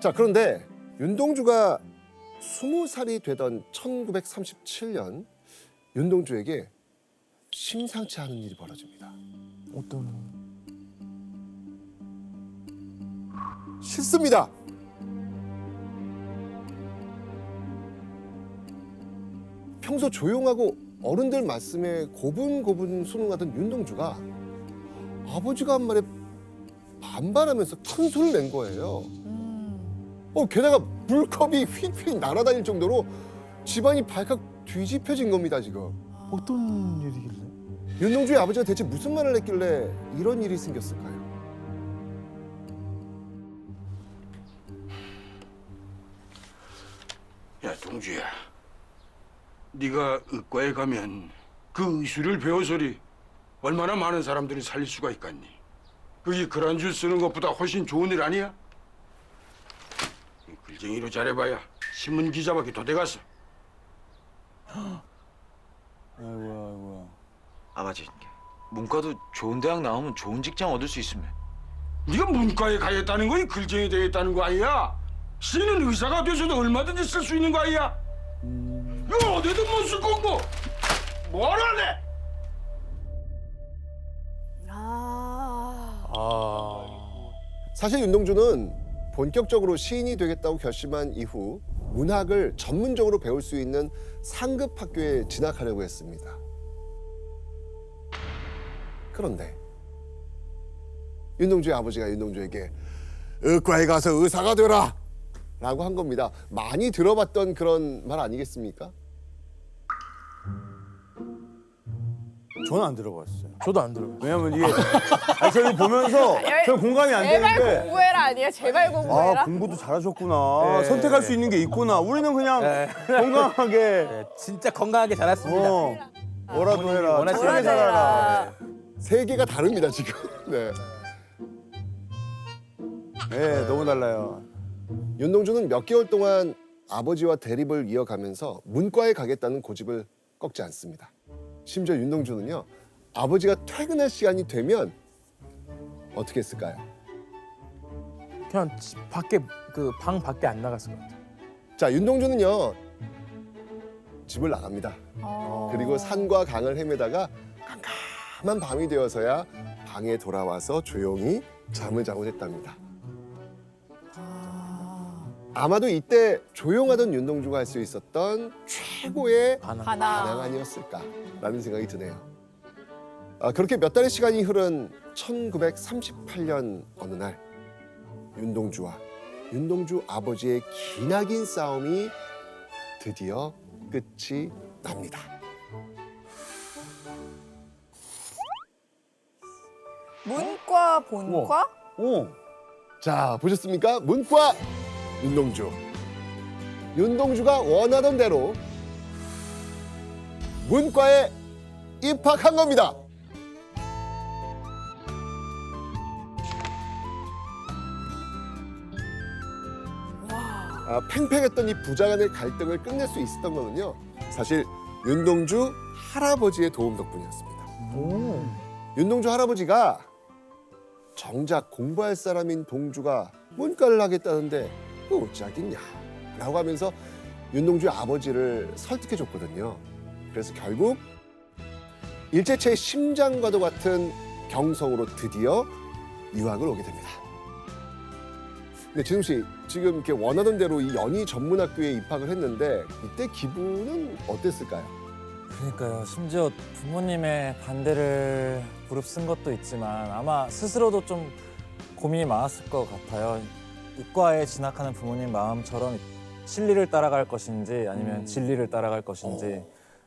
자, 그런데 윤동주가 20살이 되던 1937년 윤동주에게 심상치 않은 일이 벌어집니다. 어떤? 싫습니다. 평소 조용하고 어른들 말씀에 고분고분 순응하던 윤동주가 아버지가 한 말에 반발하면서 큰 소리를 낸 거예요. 게다가 물컵이 휙휙 날아다닐 정도로 집안이 발칵 뒤집혀진 겁니다, 지금. 어떤 일이길래? 윤동주의 아버지가 대체 무슨 말을 했길래 이런 일이 생겼을까요? 야, 동주야. 네가 의과에 가면 그 의술을 배워서리 얼마나 많은 사람들을 살릴 수가 있겠니? 그게 그란줄 쓰는 것보다 훨씬 좋은 일 아니야? 글쟁이로 잘해봐야 신문 기자밖에 더 돼갔어. 아이고야. 아버지, 문과도 좋은 대학 나오면 좋은 직장 얻을 수 있으면. 네가 문과에 가겠다는 거이 글쟁이 되겠다는 거 아니야? 씨는 의사가 돼서도 얼마든지 쓸 수 있는 거 아니야? 이거 어디든 못 쓸 거고 뭘 하래? 사실 윤동주는 본격적으로 시인이 되겠다고 결심한 이후 문학을 전문적으로 배울 수 있는 상급 학교에 진학하려고 했습니다. 그런데 윤동주의 아버지가 윤동주에게 의과에 가서 의사가 되라 라고 한 겁니다. 많이 들어봤던 그런 말 아니겠습니까? 저는 안 들어봤어요. 저도 안 들어요. 왜냐면 이게 저희 보면서 저 공감이 안 제발 되는데 공부해라 아니야? 제발 공부해라. 아 공부도 잘하셨구나. 네. 선택할 수 있는 게 있구나. 우리는 그냥 네. 건강하게 네, 진짜 건강하게 자랐습니다. 뭐라도 해라. 원하시는 착하게 대로 살아라. 세계가 다릅니다, 지금. 네. 네, 너무 달라요. 윤동주는 몇 개월 동안 아버지와 대립을 이어가면서 문과에 가겠다는 고집을 꺾지 않습니다. 심지어 윤동주는요, 아버지가 퇴근할 시간이 되면 어떻게 했을까요? 그냥 집 밖에 그 방 밖에 안 나갔을 것 같아요. 자, 윤동주는요, 집을 나갑니다. 그리고 산과 강을 헤매다가 깜깜한 밤이 되어서야 방에 돌아와서 조용히 잠을 자고 했답니다. 아마도 이때 조용하던 윤동주가 할 수 있었던 최고의 반항. 반항 아니었을까라는 생각이 드네요. 그렇게 몇 달의 시간이 흐른 1938년 어느 날 윤동주와 윤동주 아버지의 기나긴 싸움이 드디어 끝이 납니다. 문과 본과? 오. 자, 보셨습니까? 문과 윤동주. 윤동주가 원하던 대로 문과에 입학한 겁니다. 팽팽했던 이 부자 간의 갈등을 끝낼 수 있었던 거는요, 사실 윤동주 할아버지의 도움 덕분이었습니다. 윤동주 할아버지가 정작 공부할 사람인 동주가 문과를 하겠다는데 그거 어찌하겠냐 라고 하면서 윤동주의 아버지를 설득해줬거든요. 그래서 결국 일제체의 심장과도 같은 경성으로 드디어 유학을 오게 됩니다. 근데 진웅 씨, 지금 이렇게 원하던 대로 이 연희 전문학교에 입학을 했는데 이때 기분은 어땠을까요? 그러니까요. 심지어 부모님의 반대를 무릅쓴 것도 있지만 아마 스스로도 좀 고민이 많았을 것 같아요. 이과에 진학하는 부모님 마음처럼 진리를 따라갈 것인지 아니면 진리를 따라갈 것인지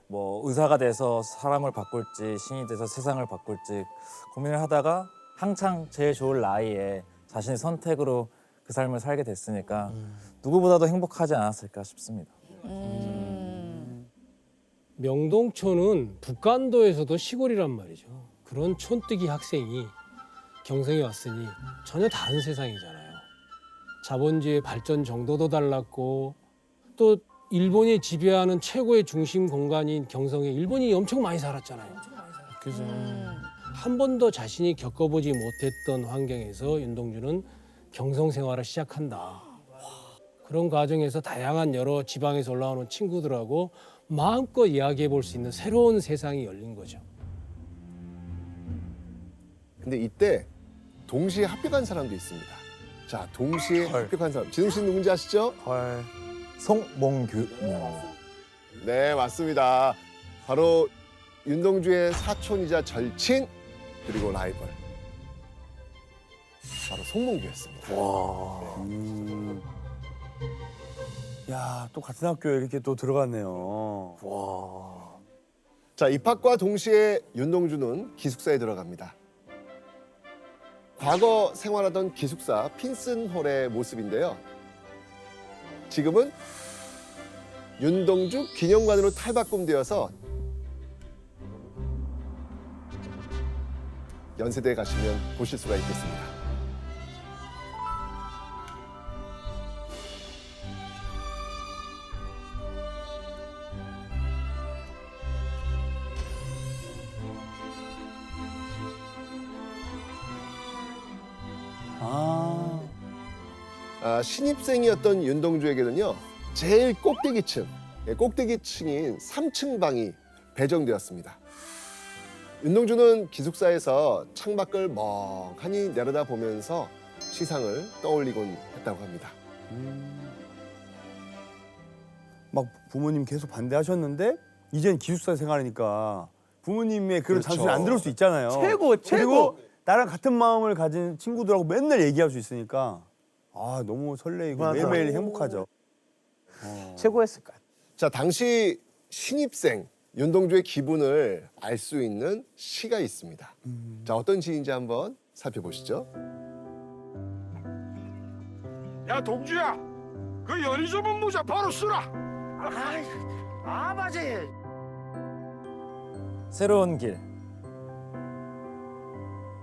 뭐 의사가 돼서 사람을 바꿀지 신이 돼서 세상을 바꿀지 고민을 하다가 한창 제일 좋을 나이에 자신의 선택으로 그 삶을 살게 됐으니까 누구보다도 행복하지 않았을까 싶습니다. 명동초는 북간도에서도 시골이란 말이죠. 그런 촌뜨기 학생이 경성에 왔으니 전혀 다른 세상이잖아요. 자본주의 발전 정도도 달랐고 또 일본이 지배하는 최고의 중심 공간인 경성에 일본이 엄청 많이 살았잖아요. 그죠. 한 번도 자신이 겪어보지 못했던 환경에서 윤동주는 경성 생활을 시작한다. 그런 과정에서 다양한 여러 지방에서 올라오는 친구들하고 마음껏 이야기해 볼 수 있는 새로운 세상이 열린 거죠. 근데 이때 동시에 합격한 사람도 있습니다. 자, 동시에 합격한 사람. 진웅 씨 누군지 아시죠? 헐. 송몽규. 네, 맞습니다. 바로 윤동주의 사촌이자 절친 그리고 라이벌. 바로 송몽규였습니다. 야, 또 같은 학교에 이렇게 또 들어갔네요. 자, 입학과 동시에 윤동주는 기숙사에 들어갑니다. 과거 생활하던 기숙사 핀슨홀의 모습인데요. 지금은 윤동주 기념관으로 탈바꿈되어서 연세대에 가시면 보실 수가 있겠습니다. 신입생이었던 윤동주에게는요, 제일 꼭대기층인 3층 방이 배정되었습니다. 윤동주는 기숙사에서 창밖을 멍하니 내려다보면서 시상을 떠올리곤 했다고 합니다. 막 부모님 계속 반대하셨는데 이젠 기숙사 생활하니까 부모님의 그런 그렇죠. 잔소리 안 들을 수 있잖아요. 최고. 그리고 나랑 같은 마음을 가진 친구들하고 맨날 얘기할 수 있으니까 아 너무 설레이고 맞아. 매일매일 행복하죠. 최고였을 것 같아. 자, 당시 신입생 윤동주의 기분을 알 수 있는 시가 있습니다. 자, 어떤 시인지 한번 살펴보시죠. 야 동주야, 그 연희 접은 모자 바로 쓰라. 새로운 길.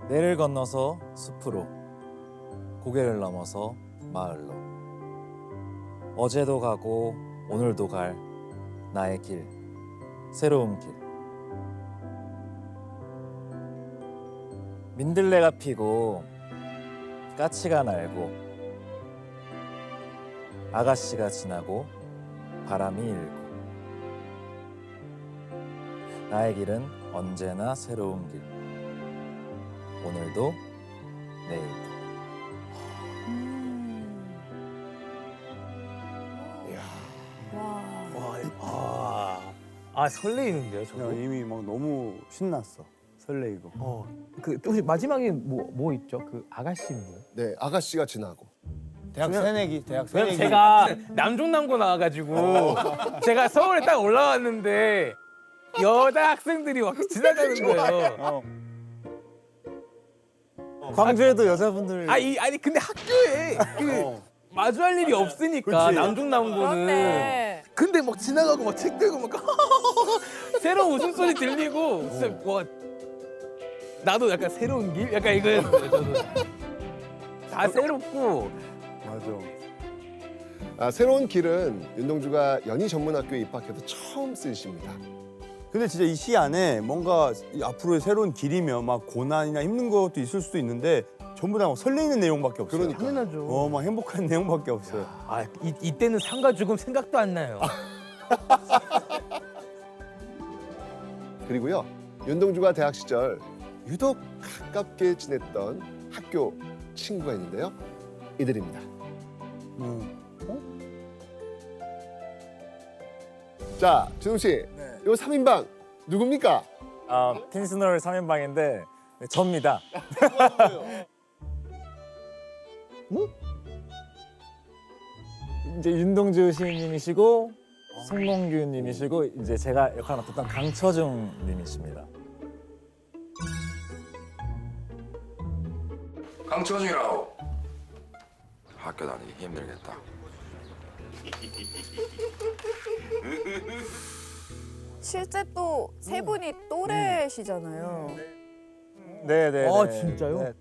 내를 건너서 숲으로, 고개를 넘어서 마을로. 어제도 가고 오늘도 갈 나의 길. 새로운 길. 민들레가 피고 까치가 날고 아가씨가 지나고 바람이 일고 나의 길은 언제나 새로운 길. 오늘도 내일도. 설레이는데요, 그냥 이미 막 너무 신났어. 설레이고. 그 혹시 마지막에 뭐 있죠? 그 아가씨 뭐예요? 네, 아가씨가 지나고. 대학 새내기. 왜냐면 제가 남중남고 나와가지고 제가 서울에 딱 올라왔는데 여자 학생들이 막 지나가는 거예요. 광주에도 여자분들 아니 근데 학교에 그 마주할 일이 없으니까 그치. 남중남고는. 그렇네. 근데 막 지나가고 막 책 들고 막 새로운 웃음소리 들리고 진짜 와 나도 약간 새로운 길? 약간 이거였어요 저도. 다 새롭고. 맞아. 새로운 길은 윤동주가 연희전문학교에 입학해서 처음 쓴 시입니다. 근데 진짜 이 시 안에 뭔가 앞으로의 새로운 길이면 막 고난이나 힘든 것도 있을 수도 있는데 전부 다 막 설레이는 내용밖에 없어요. 그러니까. 당연하죠. 막 행복한 내용밖에 없어요. 이때는 상가 죽음 생각도 안 나요. 그리고요, 윤동주가 대학 시절 유독 가깝게 지냈던 학교 친구가 있는데요. 이들입니다. 자, 진웅 씨, 요 3인방 누굽니까? 틴스널 3인방인데 접니다. 이제 윤동주 시인님이시고 송몽규님이시고 이제 제가 역할 맡았던 강처중님이십니다. 강철중이라고. 학교 다니기 힘들겠다. 실제 또 세 분이 또래시잖아요. 네네. 진짜요? 네.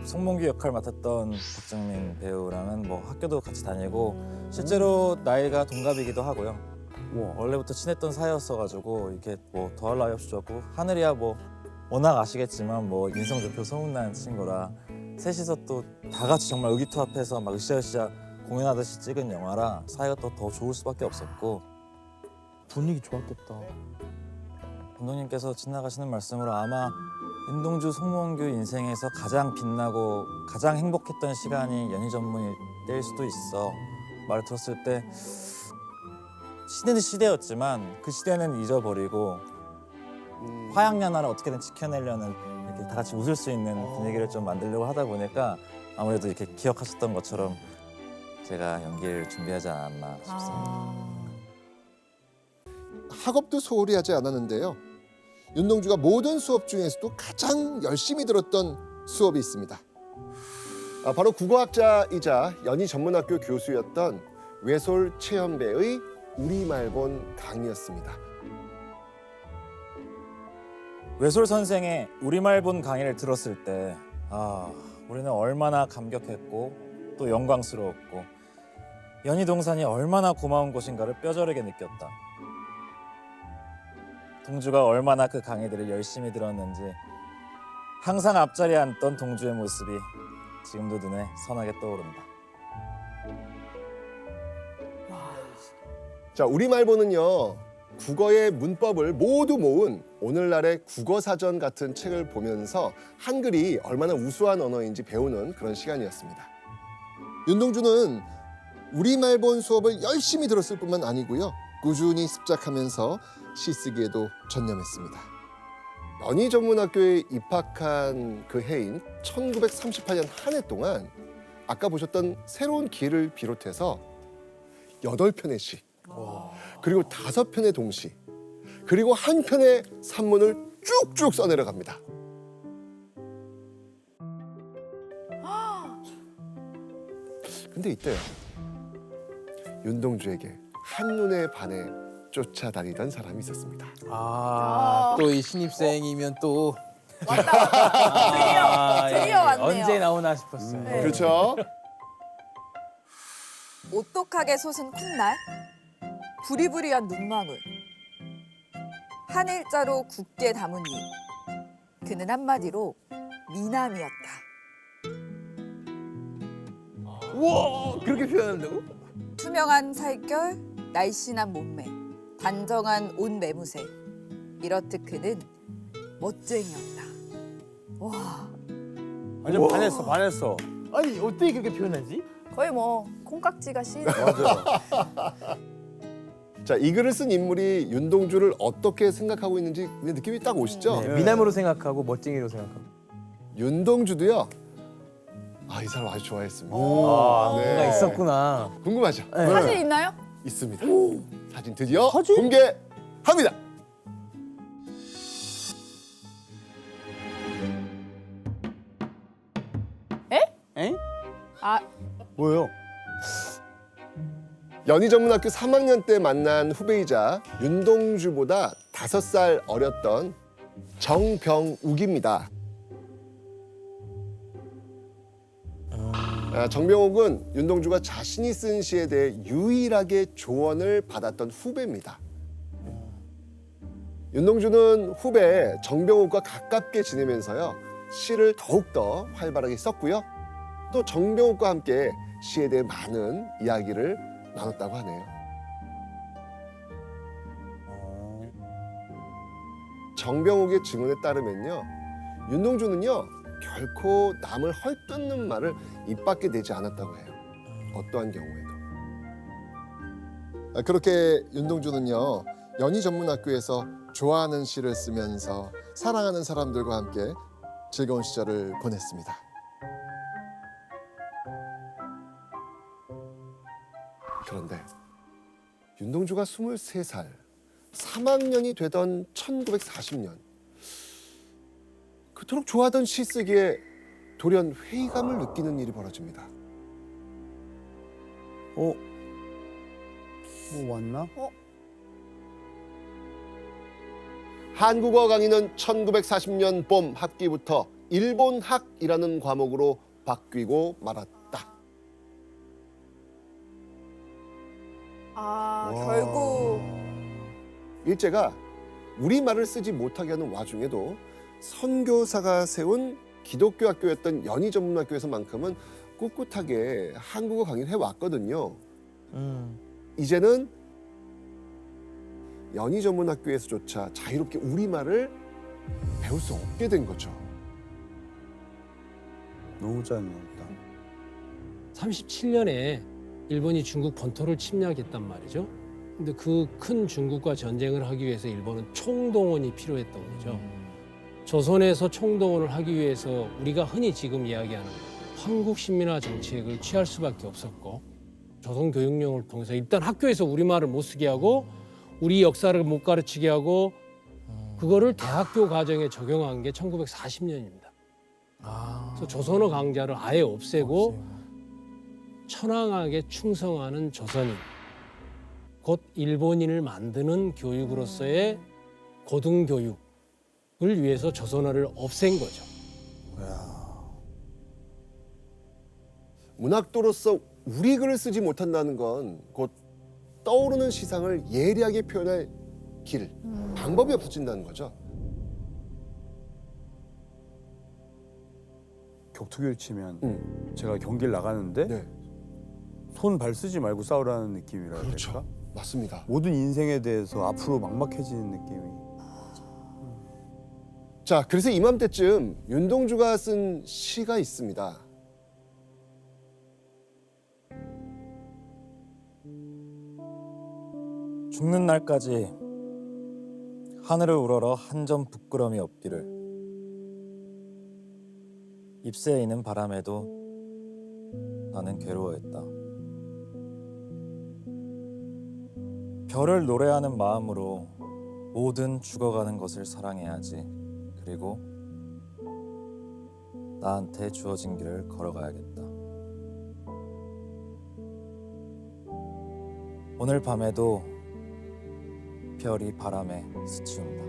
송몽규 역할 맡았던 박정민 배우랑은 뭐 학교도 같이 다니고 실제로 나이가 동갑이기도 하고요. 원래부터 친했던 사이였어가지고 이렇게 뭐 더할 나위 없이 좋았고 하늘이야 뭐 워낙 아시겠지만 뭐 인성 좋고 소문난 친구라 셋이서 또 다 같이 정말 의기투합해서 막 으쌰으쌰 공연하듯이 찍은 영화라 사이가 더 좋을 수밖에 없었고 분위기 좋았겠다. 감독님께서 지나가시는 말씀으로 아마 윤동주, 송몽규 인생에서 가장 빛나고 가장 행복했던 시간이 연희 전문일 때일 수도 있어. 말을 들었을 때 시대는 시대였지만 그 시대는 잊어버리고 화양연화를 어떻게든 지켜내려는 이렇게 다 같이 웃을 수 있는 분위기를 좀 만들려고 하다 보니까 아무래도 이렇게 기억하셨던 것처럼 제가 연기를 준비하지 않았나 싶습니다. 학업도 소홀히 하지 않았는데요. 윤동주가 모든 수업 중에서도 가장 열심히 들었던 수업이 있습니다. 바로 국어학자이자 연희 전문학교 교수였던 외솔 최연배의 우리말본 강의였습니다. 외솔 선생의 우리말본 강의를 들었을 때 우리는 얼마나 감격했고 또 영광스러웠고 연희 동산이 얼마나 고마운 곳인가를 뼈저리게 느꼈다. 동주가 얼마나 그 강의들을 열심히 들었는지 항상 앞자리에 앉던 동주의 모습이 지금도 눈에 선하게 떠오른다. 자, 우리말본은요. 국어의 문법을 모두 모은 오늘날의 국어사전 같은 책을 보면서 한글이 얼마나 우수한 언어인지 배우는 그런 시간이었습니다. 윤동주는 우리말본 수업을 열심히 들었을 뿐만 아니고요. 꾸준히 습작하면서 시 쓰기에도 전념했습니다. 연희 전문학교에 입학한 그 해인 1938년 한 해 동안 아까 보셨던 새로운 길을 비롯해서 8편의 시, 그리고 5편의 동시, 그리고 한 편의 산문을 쭉쭉 써내려갑니다. 근데 이때요. 윤동주에게 한눈에 반해 쫓아다니던 사람이 있었습니다. 또 이 신입생이면 또 드디어 왔네요. 언제 나오나 싶었어요. 네. 그렇죠? 오똑하게 솟은 콧날, 부리부리한 눈망울, 한 일자로 굳게 담은 입. 그는 한마디로 미남이었다. 우와, 그렇게 표현한다고? 투명한 살결, 날씬한 몸매, 단정한 옷 매무새. 이렇듯 그는 멋쟁이였다. 와, 완전 반했어. 아니 어떻게 그렇게 표현하지? 거의 뭐 콩깍지가 씌는. 자, 이 글을 쓴 인물이 윤동주를 어떻게 생각하고 있는지 느낌이 딱 오시죠? 네, 미남으로 생각하고 멋쟁이로 생각하고. 윤동주도요. 이 사람 아주 좋아했습니다. 뭔가 있었구나. 궁금하죠? 사실 있나요? 있습니다. 사진 드디어 공개합니다. 에? 아, 뭐예요? 연희 전문학교 3학년 때 만난 후배이자 윤동주보다 5살 어렸던 정병욱입니다. 정병욱은 윤동주가 자신이 쓴 시에 대해 유일하게 조언을 받았던 후배입니다. 윤동주는 후배 정병욱과 가깝게 지내면서요. 시를 더욱더 활발하게 썼고요. 또 정병욱과 함께 시에 대해 많은 이야기를 나눴다고 하네요. 정병욱의 증언에 따르면요. 윤동주는요. 결코 남을 헐뜯는 말을 입 밖에 내지 않았다고 해요. 어떠한 경우에도. 그렇게 윤동주는요. 연희 전문학교에서 좋아하는 시를 쓰면서 사랑하는 사람들과 함께 즐거운 시절을 보냈습니다. 그런데 윤동주가 23살, 3학년이 되던 1940년 그토록 좋아하던 시 쓰기에 돌연 회의감을 느끼는 일이 벌어집니다. 뭐 왔나? 한국어 강의는 1940년 봄 학기부터 일본학이라는 과목으로 바뀌고 말았다. 결국 일제가 우리말을 쓰지 못하게 하는 와중에도 선교사가 세운 기독교 학교였던 연희 전문학교에서만큼은 꿋꿋하게 한국어 강의를 해왔거든요. 이제는 연희전문학교에서조차 자유롭게 우리말을 배울 수 없게 된 거죠. 너무 짜증났다. 37년에 일본이 중국 본토를 침략했단 말이죠. 근데 그 큰 중국과 전쟁을 하기 위해서 일본은 총동원이 필요했던 거죠. 조선에서 총동원을 하기 위해서 우리가 흔히 지금 이야기하는 한국 신민화 정책을 취할 수밖에 없었고, 조선 교육령을 통해서 일단 학교에서 우리말을 못 쓰게 하고 우리 역사를 못 가르치게 하고 그거를 대학교 과정에 적용한 게 1940년입니다. 그래서 조선어 강좌를 아예 없애고 천황에게 충성하는 조선인, 곧 일본인을 만드는 교육으로서의 고등교육을 위해서 조선어를 없앤 거죠. 문학도로서 우리 글을 쓰지 못한다는 건 곧 떠오르는 시상을 예리하게 표현할 길, 방법이 없어진다는 거죠. 격투기를 치면 제가 경기를 나가는데 네, 손 발 쓰지 말고 싸우라는 느낌이라 해야 그렇죠. 될까? 맞습니다. 모든 인생에 대해서 앞으로 막막해지는 느낌이. 자, 그래서 이맘때쯤 윤동주가 쓴 시가 있습니다. 죽는 날까지 하늘을 우러러 한 점 부끄럼이 없기를. 잎새에 있는 바람에도 나는 괴로워했다. 별을 노래하는 마음으로 모든 죽어가는 것을 사랑해야지. 그리고 나한테 주어진 길을 걸어가야겠다. 오늘 밤에도 별이 바람에 스치운다.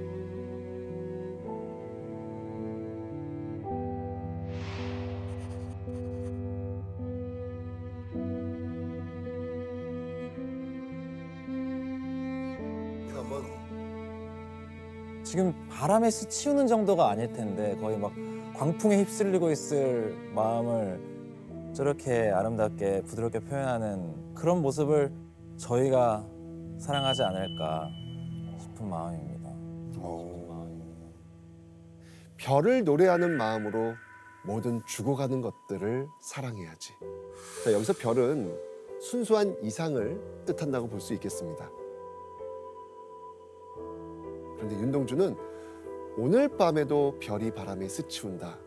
한번 지금 바람에 스치우는 정도가 아닐 텐데 거의 막 광풍에 휩쓸리고 있을 마음을 저렇게 아름답게 부드럽게 표현하는 그런 모습을 저희가 사랑하지 않을까 싶은 마음입니다. 별을 노래하는 마음으로 모든 죽어가는 것들을 사랑해야지. 자, 여기서 별은 순수한 이상을 뜻한다고 볼 수 있겠습니다. 그런데 윤동주는 오늘 밤에도 별이 바람에 스치운다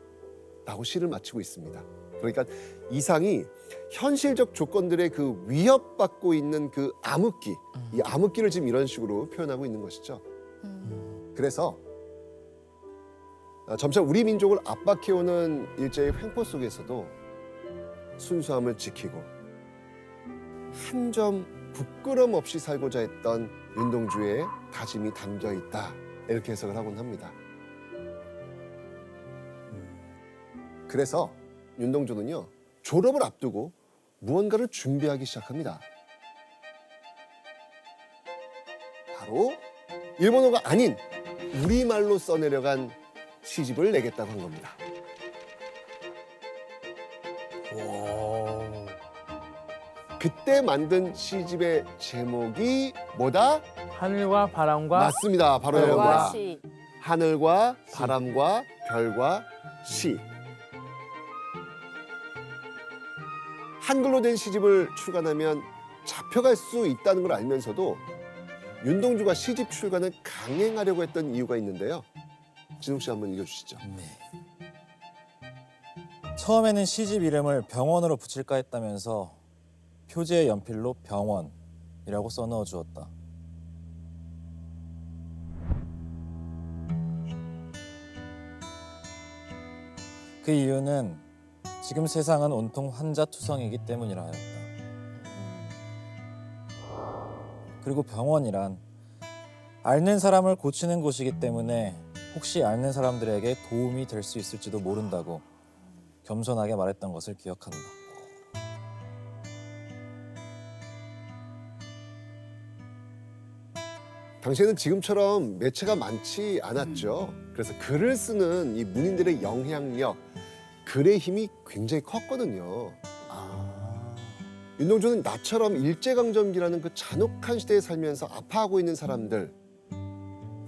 라고 시를 마치고 있습니다. 그러니까 이상이 현실적 조건들의 그 위협받고 있는 그 암흑기, 이 암흑기를 지금 이런 식으로 표현하고 있는 것이죠. 그래서 점차 우리 민족을 압박해오는 일제의 횡포 속에서도 순수함을 지키고 한 점 부끄럼 없이 살고자 했던 윤동주의 다짐이 담겨 있다, 이렇게 해석을 하곤 합니다. 그래서 윤동주는요, 졸업을 앞두고 무언가를 준비하기 시작합니다. 바로 일본어가 아닌 우리말로 써내려간 시집을 내겠다고 한 겁니다. 그때 만든 시집의 제목이 뭐다? 하늘과 바람과 맞습니다. 바로 별과 이겁니다. 시. 하늘과 바람과 별과 시. 한글로 된 시집을 출간하면 잡혀갈 수 있다는 걸 알면서도 윤동주가 시집 출간을 강행하려고 했던 이유가 있는데요. 진욱 씨 한번 읽어주시죠. 처음에는 시집 이름을 병원으로 붙일까 했다면서 표지에 연필로 병원이라고 써넣어 주었다. 그 이유는 지금 세상은 온통 환자투성이기 때문이라 하였다. 그리고 병원이란 앓는 사람을 고치는 곳이기 때문에 혹시 앓는 사람들에게 도움이 될 수 있을지도 모른다고 겸손하게 말했던 것을 기억한다. 당시에는 지금처럼 매체가 많지 않았죠. 그래서 글을 쓰는 이 문인들의 영향력, 글의 힘이 굉장히 컸거든요. 윤동주는 나처럼 일제강점기라는 그 잔혹한 시대에 살면서 아파하고 있는 사람들,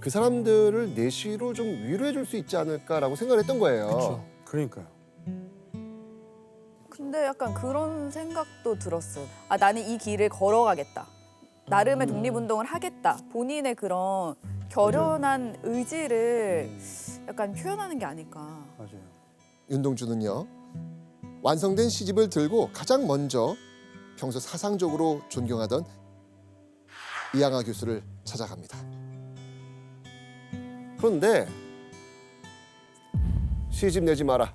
그 사람들을 내시로 좀 위로해 줄 수 있지 않을까라고 생각을 했던 거예요. 그러니까요. 근데 약간 그런 생각도 들었어요. 아, 나는 이 길을 걸어가겠다. 나름의 독립운동을 하겠다. 본인의 그런 결연한 의지를 약간 표현하는 게 아닐까. 맞아요. 윤동주는요, 완성된 시집을 들고 가장 먼저 평소 사상적으로 존경하던 이양하 교수를 찾아갑니다. 그런데 시집 내지 마라,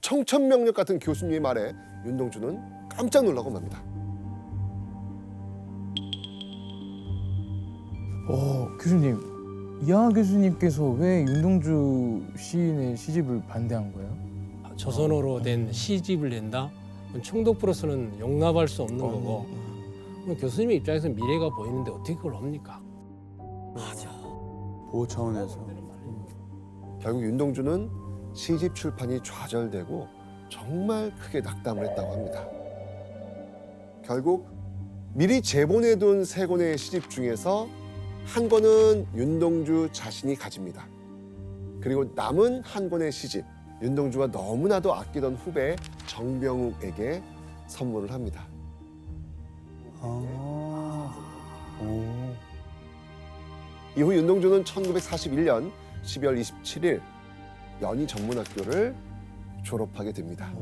청천명력 같은 교수님의 말에 윤동주는 깜짝 놀라고 맙니다. 교수님, 이양하 교수님께서 왜 윤동주 시인의 시집을 반대한 거예요? 조선어로 된 시집을 낸다? 그건 총독부로서는 용납할 수 없는 거고 그럼 교수님의 입장에서 미래가 보이는데 어떻게 그걸 합니까? 보호 차원에서. 결국 윤동주는 시집 출판이 좌절되고 정말 크게 낙담을 했다고 합니다. 결국 미리 제본해둔 세 권의 시집 중에서 한 권은 윤동주 자신이 가집니다. 그리고 남은 한 권의 시집, 윤동주가 너무나도 아끼던 후배 정병욱에게 선물을 합니다. 이후 윤동주는 1941년 12월 27일 연희 전문학교를 졸업하게 됩니다.